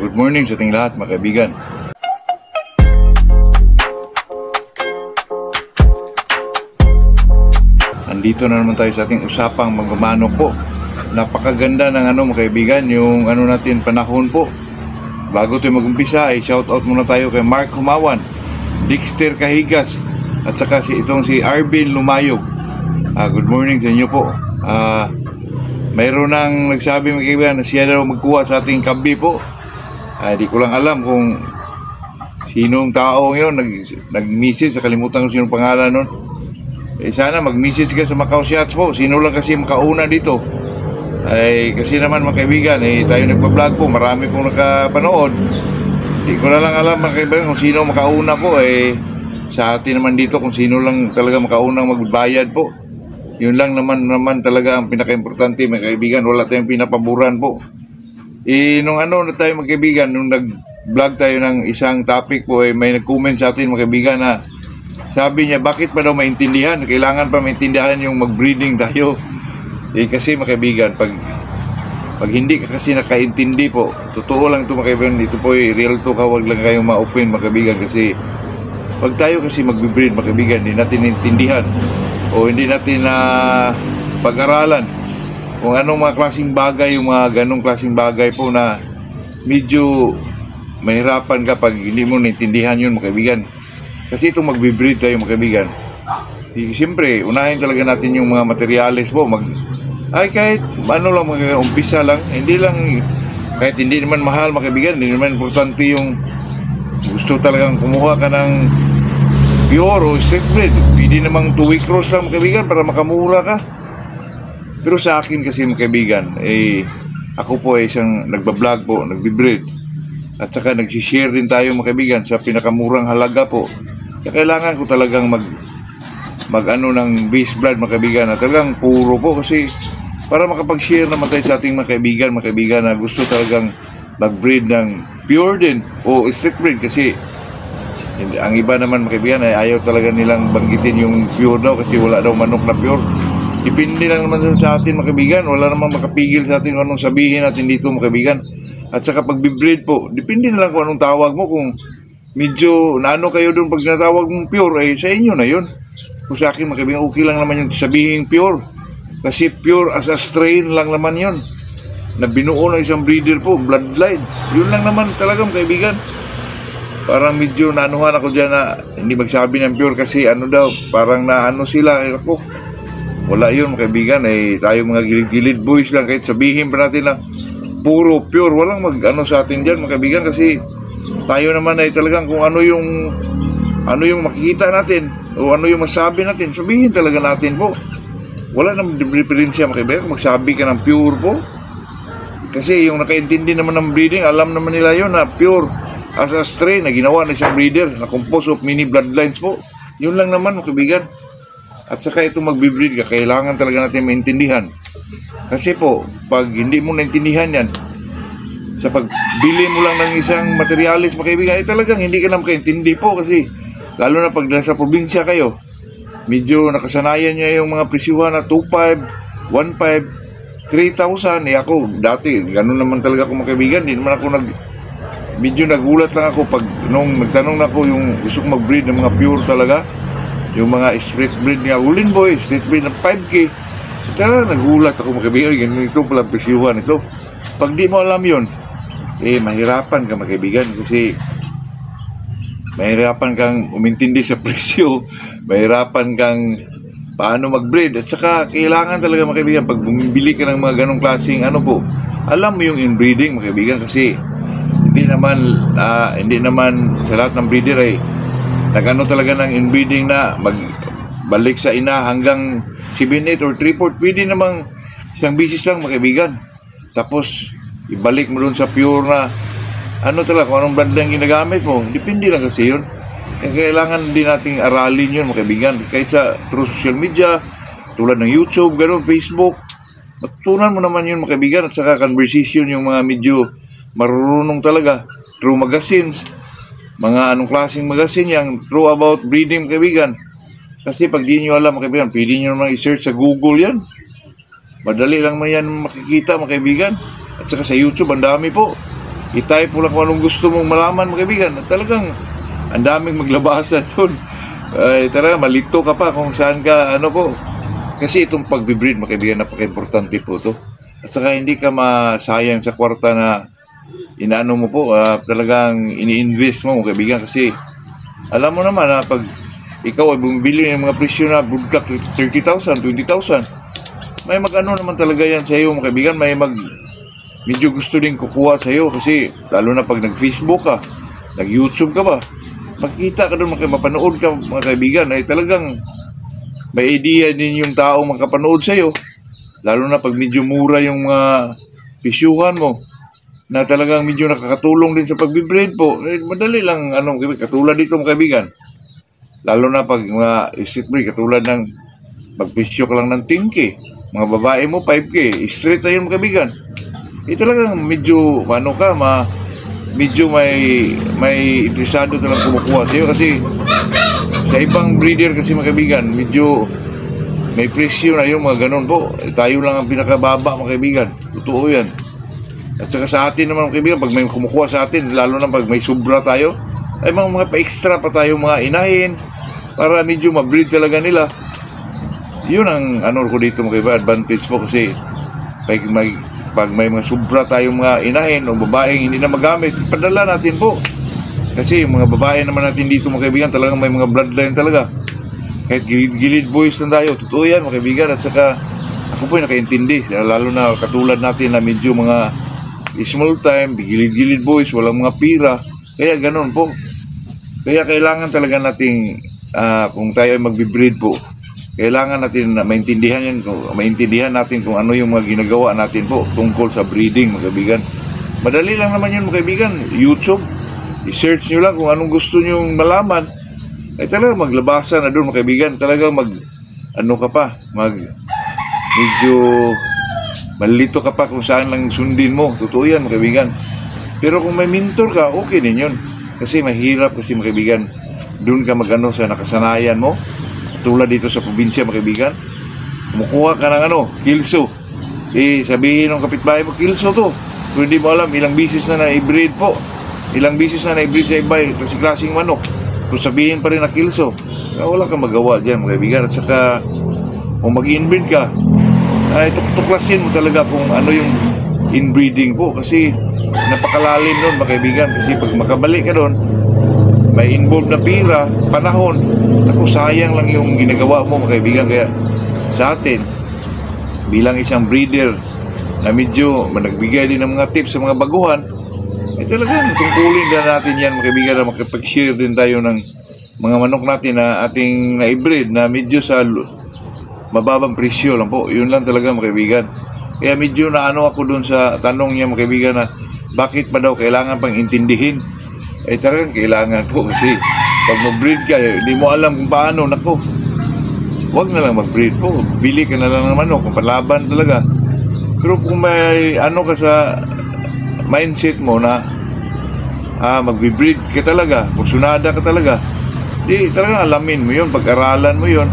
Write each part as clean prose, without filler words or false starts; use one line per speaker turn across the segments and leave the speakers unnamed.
Good morning sa ating lahat mga kaibigan. Andito na naman tayo sa ating usapang magmamanok po. Napakaganda ng mga kaibigan, yung natin panahon po. Bago tayo mag-umpisa ay shoutout muna tayo kay Mark Humawan, Dexter Kahigas, at saka si Arvin Lumayog. Good morning sa inyo po. Mayroon nang nagsabi mga kaibigan na siya daw magkuha sa ating kabi po. Di ko lang alam kung sinong tao yun nag-message, kalimutan ko sinong pangalan nun. Sana mag-message ka sa Macau Shots po. Sino lang kasi makauna dito. Kasi naman mga kaibigan, tayo nagpa-vlog po, marami pong nakapanood. Di ko na lang alam mga kaibigan kung sino makauna po. Sa atin naman dito kung sino lang talaga makaunang magbayad po. Yun lang naman talaga ang pinaka-importante mga kaibigan. Wala tayong pinapaboran po. Nung na tayo mga kaibigan, nung nag-vlog tayo ng isang topic po, may nag-comment sa atin mga kaibigan na sabi niya, bakit pa daw maintindihan? Kailangan pa maintindihan yung mag-breeding tayo. Kasi mga kaibigan, pag hindi ka kasi nakaintindi po, totoo lang ito mga kaibigan, ito po real to, huwag lang kayong ma-open mga kaibigan. Kasi pag tayo kasi mag-breed mga kaibigan, hindi natin intindihan o hindi natin pag-aralan kung anong mga klaseng bagay, yung mga ganong klaseng bagay po na medyo mahirapan ka pag hindi mo naintindihan yun mga kaibigan. Kasi itong mag-breed tayo mga kaibigan, siyempre unahin talaga natin yung mga materials po. Kahit lang umpisa lang, hindi lang, kahit hindi naman mahal mga kaibigan, hindi naman importante yung gusto talagang kumuha ka ng pure o straight breed. Pwede namang 2-week cross lang mga kaibigan para makamura ka. Pero sa akin kasi mga kaibigan, ako po isang nagbablog po, nagbe-breed. At saka nagsishare din tayo mga kaibigan sa pinakamurang halaga po. Kaya kailangan ko talagang ng base blood mga kaibigan na talagang puro po, kasi para makapag-share naman tayo sa ating mga kaibigan na gusto talagang mag-breed ng pure din o strict breed. Kasi ang iba naman mga kaibigan ay ayaw talaga nilang banggitin yung pure daw kasi wala daw manok na pure. Depende lang naman sa atin mga kaibigan. Wala namang makapigil sa atin kung anong sabihin natin dito mga kaibigan. At saka pag bibreed po, depende na lang kung anong tawag mo. Kung medyo naano kayo doon pag natawag mong pure, sa inyo na yun. Kung sa akin mga kaibigan, okay lang naman yung sabihin pure. Kasi pure as a strain lang naman yun. Na binuo ng isang breeder po, bloodline. Yun lang naman talaga mga kaibigan. Parang medyo naanuhan ako dyan na hindi magsabi ng pure kasi daw, parang naano sila. Ako, wala yun mga kaibigan. Tayo mga gilid-gilid boys lang, kahit sabihin pa natin na puro pure, walang sa atin dyan mga kaibigan. Kasi tayo naman ay talagang kung ano yung makikita natin o ano yung masabi natin, sabihin talaga natin po. Wala namang diferensya mga kaibigan kung magsabi ka ng pure po. Kasi yung nakaintindi naman ng breeding, alam naman nila yun na pure as a strain na ginawa ng isang breeder na composed of mini bloodlines po. Yun lang naman mga kaibigan. At saka ito magbe-breed ka, kailangan talaga natin maintindihan. Kasi po, pag hindi mo naintindihan yan, sa pagbili mo lang ng isang materialis mga kaibigan, talagang hindi ka na makaintindi po. Kasi lalo na pag nasa probinsya kayo, medyo nakasanayan nyo yung mga presyuhan na 2,500, 1,500, 3,000. Ako dati, ganun naman talaga ako mga kaibigan. Hindi naman ako medyo nagulat lang ako pag nung nagtanong na ako yung gusto kong mag-breed ng mga pure talaga. Yung mga street breed niya, Ulin Boy, street breed ng 5K. Tara, nagulat ako mga kaibigan. Ganito pala presyuhan ito. Pag di mo alam yun, mahirapan ka mga kaibigan. Kasi mahirapan kang umintindi sa presyo. Mahirapan kang paano mag-breed. At saka kailangan talaga mga kaibigan, pag bumibili ka ng mga ganong klaseng alam mo yung inbreeding mga kaibigan. Kasi hindi naman sa lahat ng breeder ay talaga ng inbreeding na magbalik sa ina hanggang 7-8 or 3-4. Pwede namang isang bisis lang mga kaibigan. Tapos ibalik mo dun sa pure na talaga kung anong bloodline ginagamit mo. Depende lang kasi yun. Kaya kailangan din nating aralin yun mga kaibigan. Kahit through social media, tulad ng YouTube, gano'n, Facebook, matutunan mo naman yun mga kaibigan. At saka conversation yung mga medyo marunong talaga through magazines, mga anong klaseng magazine yang true about breeding mga kaibigan. Kasi pag di nyo alam mga kaibigan, pwede nyo naman i-search sa Google yan. Madali lang man yan makikita mga kaibigan. At saka sa YouTube, ang dami po. i-type mo lang kung anong gusto mong malaman mga kaibigan. At talagang ang daming maglabasan doon. Ay, talaga malito ka pa kung saan ka ano po. Kasi itong pagbe-breed mga kaibigan, napaka-importante po to. At saka hindi ka masayang sa kwarta na inaano mo po, talagang ini-invest mo mga kaibigan. Kasi alam mo naman na pag ikaw ay bumibili ng mga presyo na broadcast 30,000, 20,000, may mag-ano naman talaga yan sa iyo mga kaibigan. May medyo gusto din kukuha sa iyo kasi lalo na pag nag-Facebook ka, nag-YouTube ka ba, makikita ka doon, mapanood ka mga kaibigan, ay talagang may idea din yung tao makapanood sa iyo. Lalo na pag medyo mura yung mga pisyuhan mo na talagang medyo nakakatulong din sa pagbe-breed po. Madali lang katulad dito mga kaibigan. Lalo na pag mga street breed, katulad ng magpisyo ka lang ng 10K, mga babae mo 5K, straight na yun mga kaibigan. Talagang medyo medyo may interesado ka lang kumukuha sa'yo kasi sa ibang breeder kasi mga kaibigan, medyo may presyo na yung mga ganun po. Tayo lang ang pinakababa mga kaibigan. Totoo yan. At saka sa atin naman mga kaibigan, pag may kumukuha sa atin, lalo na pag may sobra tayo, ay mga pa-extra pa tayo mga inahin para medyo ma-breed talaga nila. Yun ang ko dito mga kaibigan, advantage po kasi pag may mga sobra tayong mga inahin o babaeng hindi na magamit, padala natin po. Kasi yung mga babae naman natin dito mga kaibigan, talagang may mga bloodline talaga. Kahit gilid boys lang tayo, totoo yan mga kaibigan. At saka ako po yung nakaintindi, lalo na katulad natin na medyo mga small time, gilid boys, walang mga pira. Kaya ganun po. Kaya kailangan talaga nating kung tayo ay magbe-breed po, kailangan natin na maintindihan natin kung ano yung mga ginagawa natin po tungkol sa breeding mga kaibigan. Madali lang naman yun mga kaibigan. YouTube, i-search nyo lang kung anong gusto nyo malaman. Ay talaga maglabasan na doon mga kaibigan. Talaga medyo malito ka pa kung saan lang sundin mo. Totoo yan mga kaibigan. Pero kung may mentor ka, okay din yun. Kasi mahirap kasi mga kaibigan, doon ka sa nakasanayan mo. Tulad dito sa probinsya mga kaibigan, kumukuha ka ng kilso. Sabihin ng kapitbahay mo, kilso to. Kung hindi mo alam, ilang bisis na na-breed po. Ilang bisis na na-breed sa iba, klaseng manok. Kung sabihin pa rin na kilso, wala kang magawa dyan mga kaibigan. At saka, kung mag-inbreed ka, ay tuklasin mo talaga kung ano yung inbreeding po. Kasi napakalalim nun mga kaibigan. Kasi pag makabalik ka doon, may involved na pira, panahon. Naku, sayang lang yung ginagawa mo mga kaibigan. Kaya sa atin, bilang isang breeder na medyo nagbigay din ng mga tips sa mga baguhan, talagang tungkulin na natin yan mga kaibigan na makipag-share din tayo ng mga manok natin na ating na-breed na medyo sa mababang presyo lang po. Yun lang talaga mga kaibigan. Kaya medyo naano ako dun sa tanong niya mga kaibigan na bakit pa daw kailangan pang intindihin. Talagang kailangan po kasi pag mag-breed ka, hindi mo alam kung paano, naku, huwag na lang mag-breed po. Bili ka na lang ng manok, palaban talaga. Pero kung may ka sa mindset mo na mag-breed ka talaga, kursunada ka talaga, talagang alamin mo yun, pag-aralan mo yun.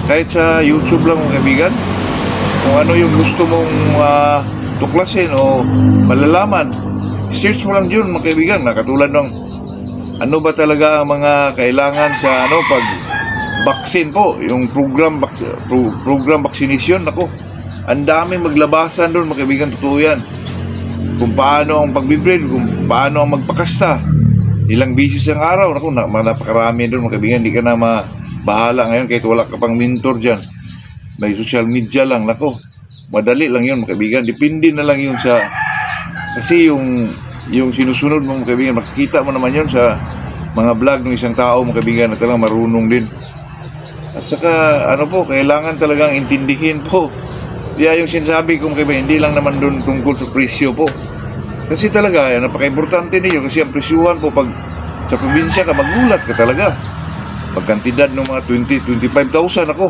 Kahit sa YouTube lang mga kaibigan, kung ano yung gusto mong tuklasin o malalaman, search mo lang yun mga kaibigan, na katulad ng ano ba talaga ang mga kailangan sa pag vaccine po, yung program vaccination. Ako, ang daming maglabasan doon mga kaibigan, totoo yan. Kung paano ang pagbe-breed, kung paano ang magpakasta, ilang bisis ang araw. Ako, napakarami doon mga kaibigan. Hindi ka na mabahala ngayon kahit wala ka pang mentor dyan. May social media lang. Ako, madali lang yun mga kaibigan. Depende na lang yun sa, kasi yung sinusunod mo mga kaibigan, makikita mo naman yun sa mga vlog ng isang tao mga kaibigan na talagang marunong din. At saka kailangan talagang intindihin po. Kaya yung sinasabi ko mga kaibigan, hindi lang naman doon tungkol sa presyo po. Kasi talaga, napaka-importante niyo kasi ang presyuhan po pag sa probinsya ka, magulat ka talaga. Pagkantidad ng mga 20-25,000 ako.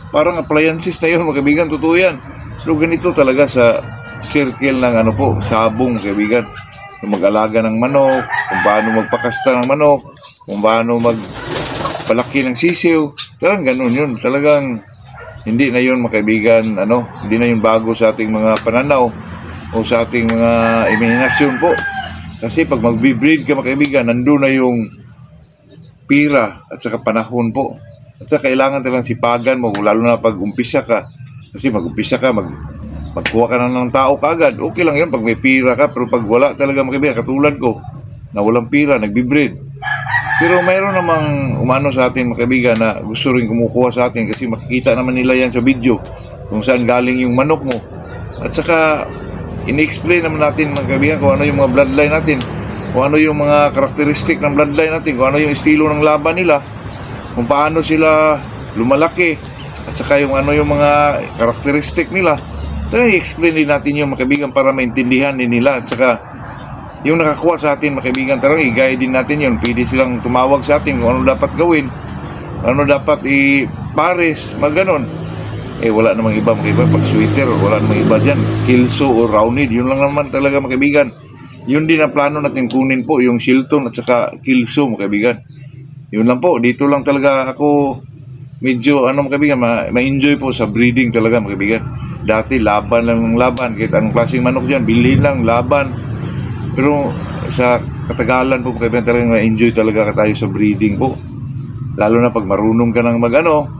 Parang appliances na yun mga kaibigan, totoo yan. Pero ganito talaga sa circle ng sabong kaibigan. Kung mag-alaga ng manok, kung paano magpakasta ng manok, kung paano magpalaki ng sisiw, talagang ganun yun. Talagang hindi na yun mga kaibigan, hindi na yun bago sa ating mga pananaw o sa ating mga imahinasyon po. Kasi pag mag-breed ka mga kaibigan, nandun na yung pira at saka panahon po. At saka kailangan talagang sipagan mo, lalo na pag umpisa ka. Kasi mag-umpisa ka, magkuha ka na ng tao kaagad. Okay lang yun pag may pira ka, pero pag wala talaga mga kaibigan, katulad ko, na walang pira, nagbe-breed. Pero mayroon namang umano sa atin mga kaibigan na gusto rin kumukuha sa atin kasi makikita naman nila yan sa video kung saan galing yung manok mo. At saka ini-explain naman natin mga kaibigan kung ano yung mga bloodline natin, kung ano yung mga karakteristik ng bloodline natin, kung ano yung estilo ng laban nila, kung paano sila lumalaki, at saka yung ano yung mga karakteristik nila. Kaya i-explain din natin yung mga kaibigan para maintindihan din nila. At saka yung nakakuha sa atin mga kaibigan, talagang i-guide din natin yun. Pwede silang tumawag sa atin kung ano dapat gawin, ano dapat i-pares, maganon. Wala namang iba mga kaibigan, pag sweater, wala namang iba dyan, kilso o rounded, yun lang naman talaga mga kaibigan. Yun din ang plano natin kunin po, yung Shilton at saka kilso mga kaibigan. Yun lang po, dito lang talaga ako medyo mga kaibigan, ma-enjoy po sa breeding talaga mga kaibigan. Dati laban lang ng laban, kahit anong klaseng manok dyan, bilhin lang, laban. Pero sa katagalan po mga kaibigan, talagang ma-enjoy talaga tayo sa breeding po. Lalo na pag marunong ka ng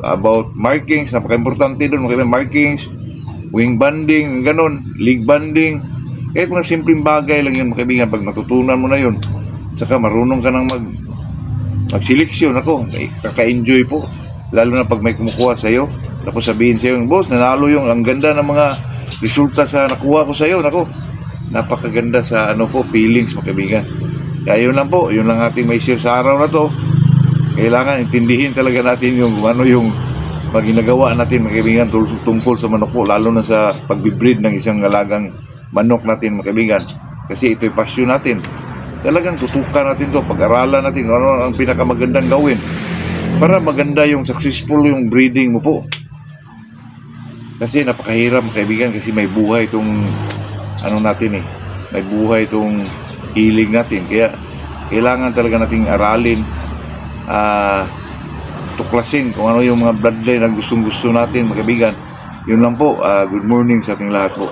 about markings, napaka-importante doon mga kaibigan, markings, wing banding, ganon, leg banding. Kahit mga simpleng bagay lang yun mga kaibigan, pag natutunan mo na yun, saka marunong ka ng mag-seleksyon, ako, kaka-enjoy po. Lalo na pag may kumukuha sa'yo, tapos sabihin sa'yo, boss, nanalo yung, ang ganda ng mga resulta sa nakuha ko sa'yo, nako, napakaganda sa feelings mga kaibigan. Kaya yun lang po, yun lang ating may share sa araw na to. Kailangan intindihin talaga natin yung yung ginagawa natin mga kaibigan tungkol sa manok po, lalo na sa pagbibreed ng isang alagang manok natin mga kaibigan. Kasi ito'y passion natin. Talagang tutukan natin to, pag-aralan natin kung ano ang pinakamagandang gawin para maganda yung successful yung breeding mo po. Kasi napakahirap mga kaibigan, kasi may buhay itong natin may buhay itong hilig natin. Kaya kailangan talaga nating aralin, tuklasin kung ano yung mga bloodline na gustong-gusto natin mga kaibigan. Yun lang po. Good morning sa ating lahat po.